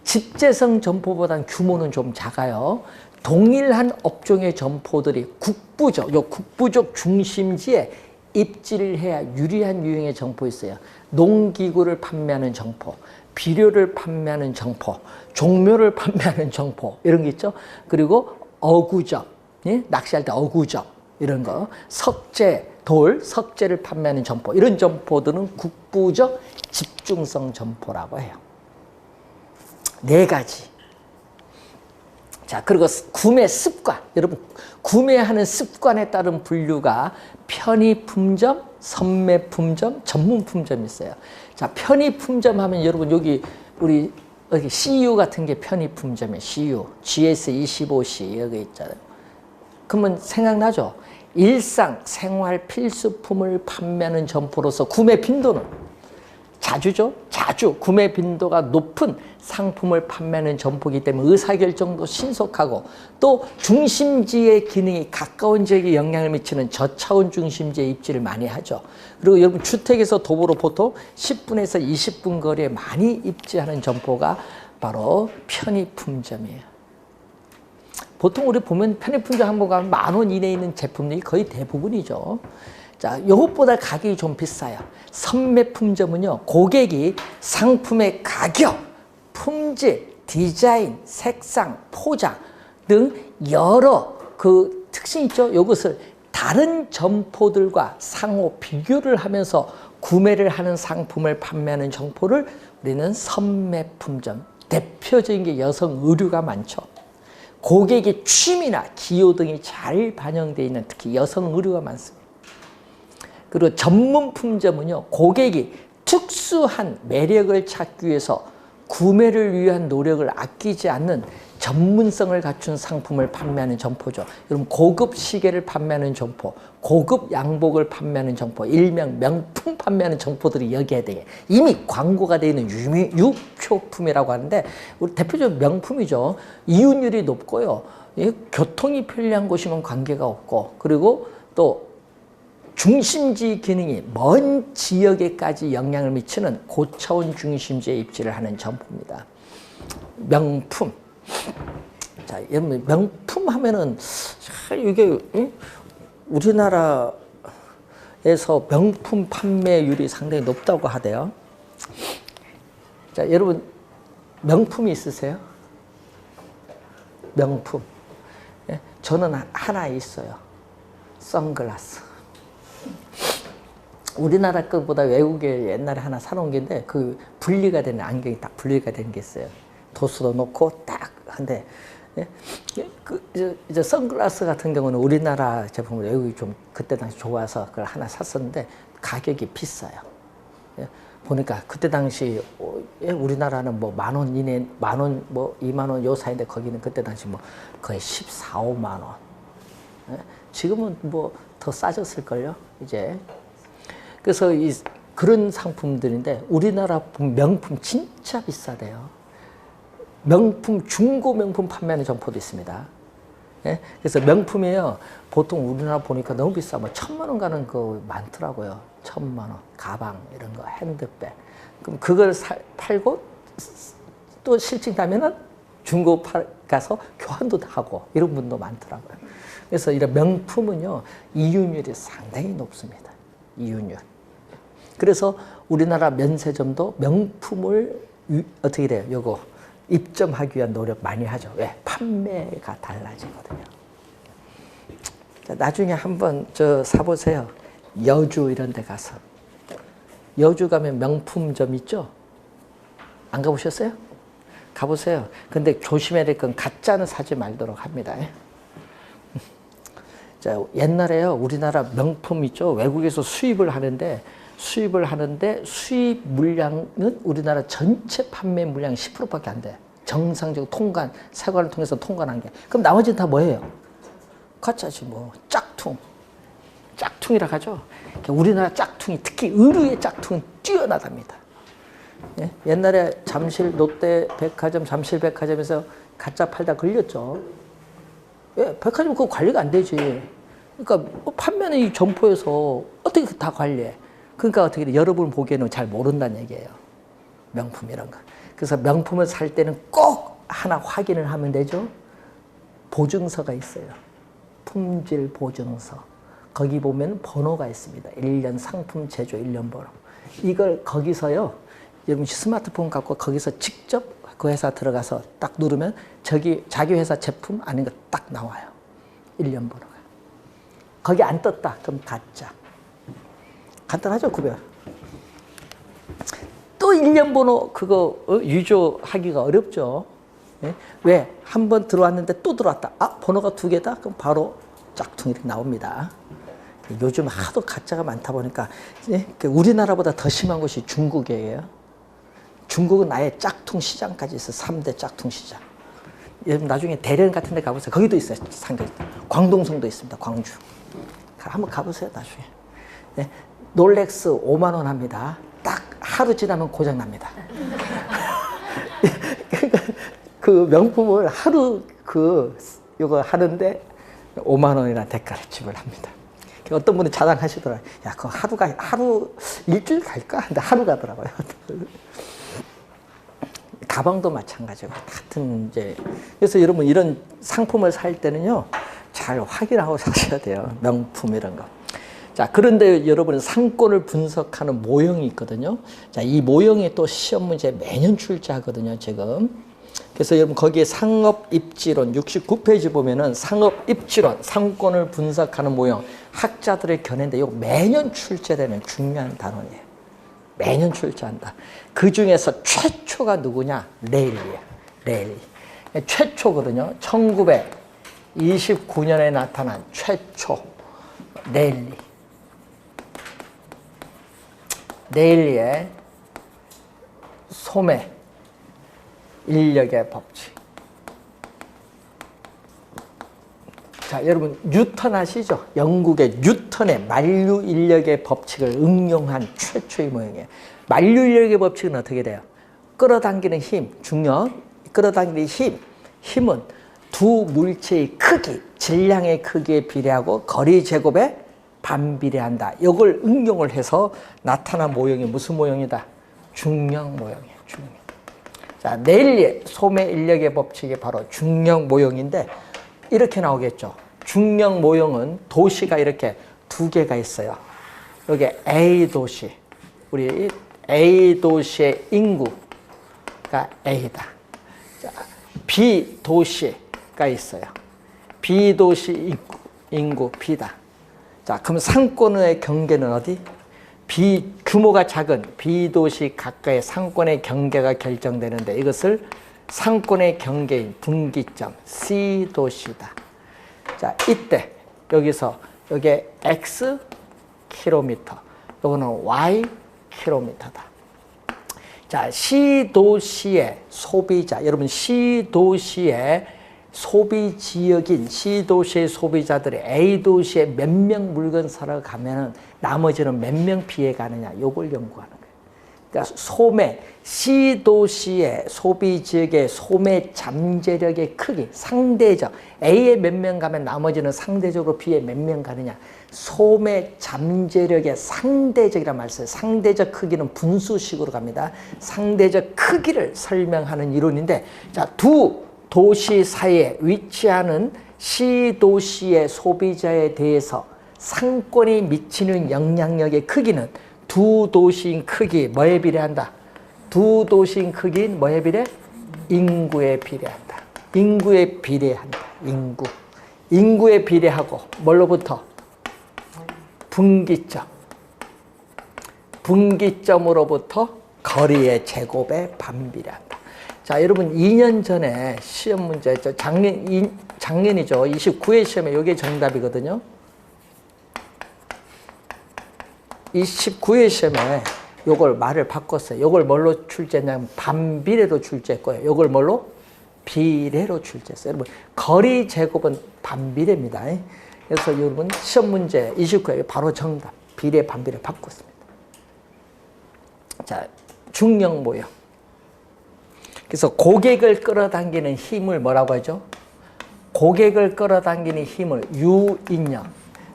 집재성 점포보다는 규모는 좀 작아요. 동일한 업종의 점포들이 국부적, 요 국부적 중심지에 입지를 해야 유리한 유형의 점포 있어요. 농기구를 판매하는 점포, 비료를 판매하는 점포, 종묘를 판매하는 점포 이런 게 있죠. 그리고 어구점, 예? 낚시할 때 어구점 이런 거, 석재, 돌, 석재를 판매하는 점포 이런 점포들은 국부적 집중성 점포라고 해요. 4가지. 자, 그리고 구매 습관. 여러분, 구매하는 습관에 따른 분류가 편의품점, 선매품점, 전문품점이 있어요. 자, 편의품점 하면 여러분 여기 우리 여기 CU 같은 게 편의품점이에요. CU, GS25C 여기 있잖아요. 그러면 생각나죠? 일상 생활 필수품을 판매하는 점포로서 구매 빈도는 자주죠? 자주 구매 빈도가 높은 상품을 판매하는 점포이기 때문에 의사결정도 신속하고 또 중심지의 기능이 가까운 지역에 영향을 미치는 저차원 중심지에 입지를 많이 하죠. 그리고 여러분 주택에서 도보로 보통 10분에서 20분 거리에 많이 입지하는 점포가 바로 편의품점이에요. 보통 우리 보면 편의품점 한 번 가면 10,000원 이내에 있는 제품들이 거의 대부분이죠. 자, 이것보다 가격이 좀 비싸요. 선매품점은요, 고객이 상품의 가격, 품질, 디자인, 색상, 포장 등 여러 그 특징이 있죠. 이것을 다른 점포들과 상호 비교를 하면서 구매를 하는 상품을 판매하는 점포를 우리는 선매품점. 대표적인 게 여성 의류가 많죠. 고객의 취미나 기호 등이 잘 반영되어 있는 특히 여성 의류가 많습니다. 그리고 전문품점은요, 고객이 특수한 매력을 찾기 위해서 구매를 위한 노력을 아끼지 않는 전문성을 갖춘 상품을 판매하는 점포죠. 여러분 고급 시계를 판매하는 점포, 고급 양복을 판매하는 점포, 일명 명품 판매하는 점포들이 여기에 대해 이미 광고가 되어 있는 유효품이라고 하는데 우리 대표적인 명품이죠. 이윤율이 높고요. 교통이 편리한 곳이면 관계가 없고 그리고 또 중심지 기능이 먼 지역에까지 영향을 미치는 고차원 중심지에 입지를 하는 점포입니다. 명품. 자, 여러분 명품 하면은 이게 우리나라에서 명품 판매율이 상당히 높다고 하대요. 자, 여러분 명품이 있으세요? 명품. 저는 하나 있어요. 선글라스. 우리나라 것보다 외국에 옛날에 하나 사놓은 게인데 그 분리가 되는 안경이 딱 분리가 되는 게 있어요. 도수도 놓고 딱 한데 이제 선글라스 같은 경우는 우리나라 제품을 외국이 좀 그때 당시 좋아서 그걸 하나 샀었는데 가격이 비싸요. 보니까 그때 당시 우리나라는 뭐 10,000원 이내 10,000원 뭐 20,000원 요 사이인데 거기는 그때 당시 뭐 거의 14, 15만 원. 지금은 뭐 더 싸졌을걸요 이제. 그래서 그런 상품들인데 우리나라 명품 진짜 비싸대요. 명품 중고 명품 판매하는 점포도 있습니다. 그래서 명품이에요. 보통 우리나라 보니까 너무 비싸. 뭐 1,000만 원 가는 거 많더라고요. 1,000만 원 가방 이런 거 핸드백. 그럼 그걸 팔고 또 실증 나면은 중고 가서 교환도 하고 이런 분도 많더라고요. 그래서 이런 명품은요 이윤율이 상당히 높습니다. 이윤율. 그래서 우리나라 면세점도 명품을 어떻게 돼요? 요거 입점하기 위한 노력 많이 하죠. 왜? 판매가 달라지거든요. 자, 나중에 한번 사보세요. 여주 이런 데 가서. 여주 가면 명품점 있죠? 안 가보셨어요? 가보세요. 근데 조심해야 될 건 가짜는 사지 말도록 합니다. 자, 옛날에요, 우리나라 명품 있죠? 외국에서 수입을 하는데 수입을 하는데 수입 물량은 우리나라 전체 판매 물량 10%밖에 안 돼. 정상적으로 통관, 세관을 통해서 통관한 게. 그럼 나머지는 다 뭐예요? 가짜지 뭐. 짝퉁. 짝퉁이라고 하죠. 우리나라 짝퉁이, 특히 의류의 짝퉁은 뛰어나답니다. 예? 옛날에 잠실 롯데 백화점, 잠실 백화점에서 가짜 팔다 걸렸죠. 예, 백화점 그거 관리가 안 되지. 그러니까 판매는 이 점포에서 어떻게 다 관리해? 그러니까 어떻게 돼? 여러분 보기에는 잘 모른다는 얘기예요. 명품 이런 거. 그래서 명품을 살 때는 꼭 하나 확인을 하면 되죠. 보증서가 있어요. 품질 보증서. 거기 보면 번호가 있습니다. 1년 상품 제조 1년 번호. 이걸 거기서요. 여러분 스마트폰 갖고 거기서 직접 그 회사 들어가서 딱 누르면 저기 자기 회사 제품 아닌 거 딱 나와요. 1년 번호가. 거기 안 떴다. 그럼 가짜. 간단하죠, 구별. 또 1년 번호 그거 유조하기가 어렵죠. 예? 왜? 한 번 들어왔는데 또 들어왔다. 아, 번호가 2개다? 그럼 바로 짝퉁이 나옵니다. 요즘 하도 가짜가 많다 보니까 예? 우리나라보다 더 심한 곳이 중국이에요. 중국은 아예 짝퉁 시장까지 있어. 3대 짝퉁 시장. 여러분 나중에 대련 같은 데 가보세요. 거기도 있어요. 상계. 광동성도 있습니다. 광주. 한번 가보세요. 나중에. 네. 롤렉스 5만 원 합니다. 딱 하루 지나면 고장 납니다. 그 명품을 하루 이거 하는데 5만 원이나 대가를 지불합니다. 어떤 분이 자랑하시더라고요. 야, 그거 하루 일주일 갈까? 근데 하루 가더라고요. 가방도 마찬가지고 같은 이제 그래서 여러분 이런 상품을 살 때는요 잘 확인하고 사셔야 돼요. 명품 이런 거. 자, 그런데 여러분 상권을 분석하는 모형이 있거든요. 자, 이 모형이 또 시험 문제 매년 출제하거든요, 지금. 그래서 여러분 거기에 상업입지론 69페이지 보면은 상업입지론 상권을 분석하는 모형 학자들의 견해인데 이거 매년 출제되는 중요한 단원이에요. 매년 출제한다. 그 중에서 최초가 누구냐? 레일리예요. 레일리. 최초거든요. 1929년에 나타난 최초 레일리. 레일리의 소매 인력의 법칙. 자, 여러분 뉴턴 아시죠? 영국의 뉴턴의 만류 인력의 법칙을 응용한 최초의 모형이에요. 만류 인력의 법칙은 어떻게 돼요? 끌어당기는 힘, 중력, 끌어당기는 힘은 두 물체의 크기, 질량의 크기에 비례하고 거리 제곱에 반비례한다. 이걸 응용을 해서 나타난 모형이 무슨 모형이다? 중력 모형이에요. 중력. 자, 레일리의 소매 인력의 법칙이 바로 중력 모형인데 이렇게 나오겠죠. 중력 모형은 도시가 이렇게 2개가 있어요. 여기 A 도시, 우리 A 도시의 인구가 A다. 자, B 도시가 있어요. B 도시 인구 B다. 자, 그럼 상권의 경계는 어디? B 규모가 작은 B 도시 가까이 상권의 경계가 결정되는데 이것을 상권의 경계인 분기점 C 도시다. 자, 이때 여기서 여기 X 킬로미터, 요거는 Y 킬로미터다. 자, C 도시의 소비자, 여러분 C 도시의 소비 지역인 C 도시의 소비자들이 A 도시에 몇 명 물건 사러 가면은 나머지는 몇 명 피해 가느냐, 요걸 연구하는 거예요. 그러니까 소매, C 도시의 소비 지역의 소매 잠재력의 크기, 상대적, A에 몇 명 가면 나머지는 상대적으로 B에 몇 명 가느냐. 소매 잠재력의 상대적이란 말 써요. 상대적 크기는 분수식으로 갑니다. 상대적 크기를 설명하는 이론인데, 자, 두 도시 사이에 위치하는 C 도시의 소비자에 대해서 상권이 미치는 영향력의 크기는 두 도시인 크기 뭐에 비례한다? 두 도시인 크기인 뭐에 비례? 인구에 비례한다. 인구에 비례한다. 인구에 비례하고 뭘로부터? 분기점. 분기점으로부터 거리의 제곱에 반비례한다. 자, 여러분 2년 전에 시험 문제였죠. 작년이죠. 29회 시험에 이게 정답이거든요. 이 19회 시험에 요걸 말을 바꿨어요. 요걸 뭘로 출제했냐면 반비례로 출제했고요. 요걸 뭘로? 비례로 출제했어요. 여러분, 거리 제곱은 반비례입니다. 그래서 여러분 시험 문제 29회 바로 정답. 비례 반비례 바꿨습니다. 자, 중력 모형. 그래서 고객을 끌어당기는 힘을 뭐라고 하죠? 고객을 끌어당기는 힘을 유인력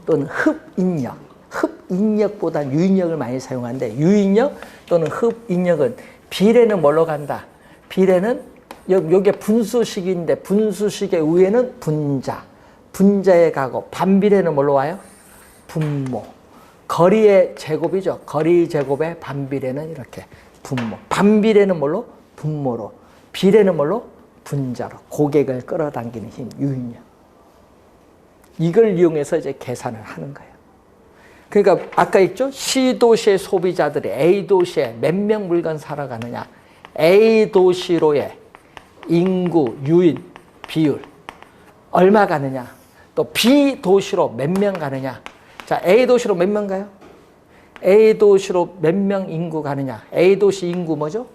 또는 흡인력. 흡인력보다 유인력을 많이 사용하는데 유인력 또는 흡인력은 비례는 뭘로 간다? 비례는 요게 분수식인데 분수식의 위에는 분자. 분자에 가고 반비례는 뭘로 와요? 분모. 거리의 제곱이죠. 거리 제곱의 반비례는 이렇게 분모. 반비례는 뭘로? 분모로. 비례는 뭘로? 분자로. 고객을 끌어당기는 힘, 유인력. 이걸 이용해서 이제 계산을 하는 거예요. 그러니까 아까 있죠? C도시의 소비자들이 A도시에 몇 명 물건 사러 가느냐. A도시로의 인구, 유인, 비율 얼마 가느냐. 또 B도시로 몇 명 가느냐. 자, A도시로 몇 명 가요? A도시로 몇 명 인구 가느냐. A도시 인구 뭐죠?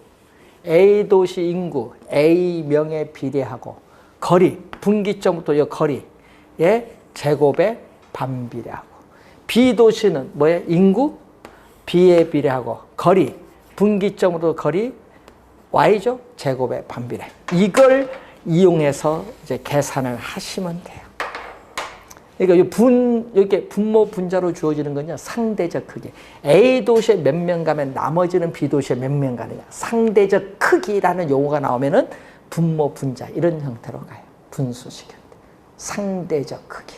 A도시 인구, A명에 비례하고 거리, 분기점부터 이 거리의 제곱에 반비례하고 B도시는 뭐예요? 인구, B에 비례하고 거리, 분기점으로 거리, Y죠? 제곱에 반비례. 이걸 이용해서 이제 계산을 하시면 돼요. 그러니까 이렇게 분모 분자로 주어지는 건요, 상대적 크기. A도시에 몇 명 가면 나머지는 B도시에 몇 명 가느냐. 상대적 크기라는 용어가 나오면은 분모 분자, 이런 형태로 가요. 분수식인데. 상대적 크기.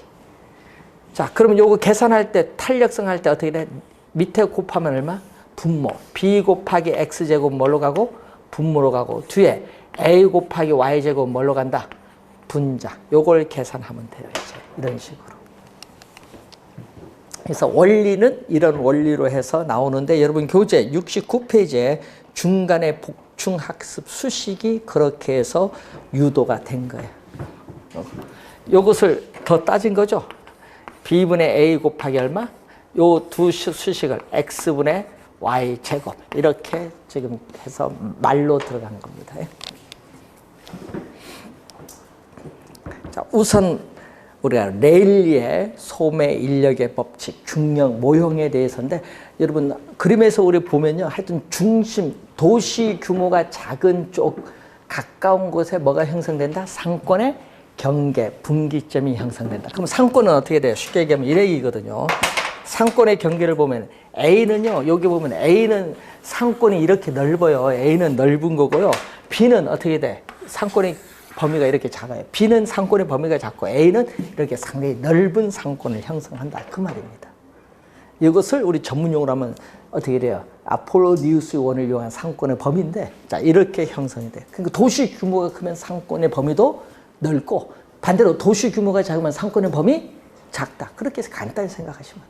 자, 그러면 요거 계산할 때, 탄력성 할 때 어떻게 돼? 밑에 곱하면 얼마? 분모. B 곱하기 X제곱 뭘로 가고? 분모로 가고. 뒤에 A 곱하기 Y제곱 뭘로 간다? 분자. 요걸 계산하면 돼요, 이제. 이런 식으로. 그래서 원리는 이런 원리로 해서 나오는데 여러분 교재 69페이지에 중간에 복충학습 수식이 그렇게 해서 유도가 된 거예요. 이것을 더 따진 거죠. B분의 A 곱하기 얼마? 요 두 수식을 X분의 Y제곱 이렇게 지금 해서 말로 들어간 겁니다. 자, 우선 우리가 레일리의 소매 인력의 법칙, 중력 모형에 대해서인데 여러분 그림에서 우리 보면요, 하여튼 중심, 도시 규모가 작은 쪽 가까운 곳에 뭐가 형성된다? 상권의 경계, 분기점이 형성된다. 그럼 상권은 어떻게 돼요? 쉽게 얘기하면 이래이거든요. 상권의 경계를 보면 A는요, 여기 보면 A는 상권이 이렇게 넓어요. A는 넓은 거고요. B는 어떻게 돼? 상권이 범위가 이렇게 작아요. B는 상권의 범위가 작고 A는 이렇게 상당히 넓은 상권을 형성한다. 그 말입니다. 이것을 우리 전문용어로 하면 어떻게 돼요? 아폴로니우스 원을 이용한 상권의 범위인데, 자, 이렇게 형성이 돼요. 그러니까 도시 규모가 크면 상권의 범위도 넓고, 반대로 도시 규모가 작으면 상권의 범위 작다. 그렇게 해서 간단히 생각하시면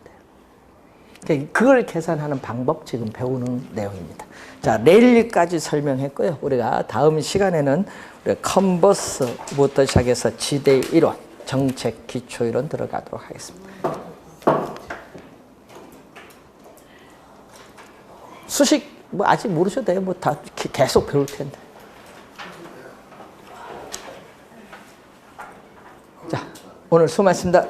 돼요. 그걸 계산하는 방법 지금 배우는 내용입니다. 자, 레일리까지 설명했고요. 우리가 다음 시간에는 우리 컨버스부터 시작해서 지대 이론, 정책 기초 이론 들어가도록 하겠습니다. 수식 뭐 아직 모르셔도 돼요. 뭐 다 계속 배울 텐데. 자, 오늘 수고하셨습니다.